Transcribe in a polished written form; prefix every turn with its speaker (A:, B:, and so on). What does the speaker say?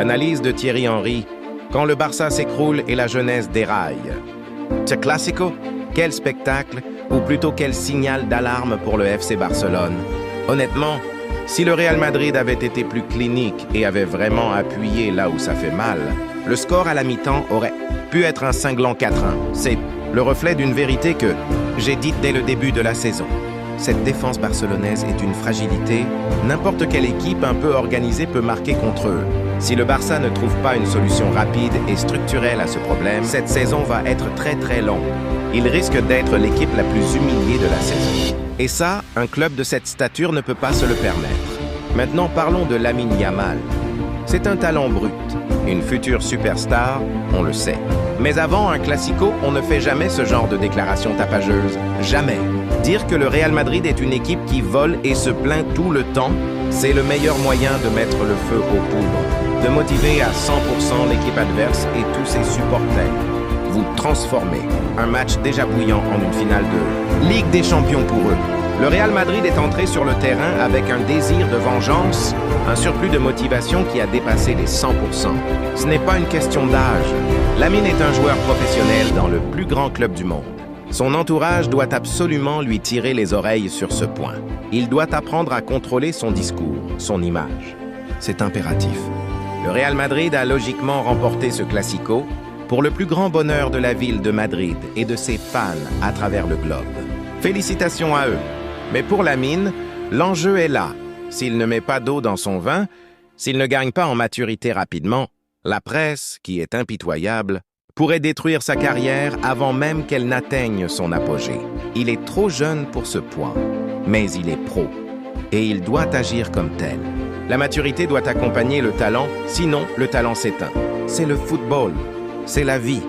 A: L'analyse de Thierry Henry, quand le Barça s'écroule et la jeunesse déraille. Ce Classico, quel spectacle, ou plutôt quel signal d'alarme pour le FC Barcelone. Honnêtement, si le Real Madrid avait été plus clinique et avait vraiment appuyé là où ça fait mal, le score à la mi-temps aurait pu être un cinglant 4-1. C'est le reflet d'une vérité que j'ai dite dès le début de la saison. Cette défense barcelonaise est une fragilité. N'importe quelle équipe un peu organisée peut marquer contre eux. Si le Barça ne trouve pas une solution rapide et structurelle à ce problème, cette saison va être très longue. Il risque d'être l'équipe la plus humiliée de la saison. Et ça, un club de cette stature ne peut pas se le permettre. Maintenant, parlons de Lamine Yamal. C'est un talent brut, une future superstar, on le sait. Mais avant un Classico, on ne fait jamais ce genre de déclaration tapageuse. Jamais. Dire que le Real Madrid est une équipe qui vole et se plaint tout le temps, c'est le meilleur moyen de mettre le feu aux poudres, de motiver à 100% l'équipe adverse et tous ses supporters. Vous transformez un match déjà bouillant en une finale de Ligue des Champions pour eux. Le Real Madrid est entré sur le terrain avec un désir de vengeance, un surplus de motivation qui a dépassé les 100%. Ce n'est pas une question d'âge. Lamine est un joueur professionnel dans le plus grand club du monde. Son entourage doit absolument lui tirer les oreilles sur ce point. Il doit apprendre à contrôler son discours, son image. C'est impératif. Le Real Madrid a logiquement remporté ce Classico pour le plus grand bonheur de la ville de Madrid et de ses fans à travers le globe. Félicitations à eux. Mais pour Lamine, l'enjeu est là. S'il ne met pas d'eau dans son vin, s'il ne gagne pas en maturité rapidement, la presse, qui est impitoyable, pourrait détruire sa carrière avant même qu'elle n'atteigne son apogée. Il est trop jeune pour ce point, mais il est pro, et il doit agir comme tel. La maturité doit accompagner le talent, sinon le talent s'éteint. C'est le football, c'est la vie.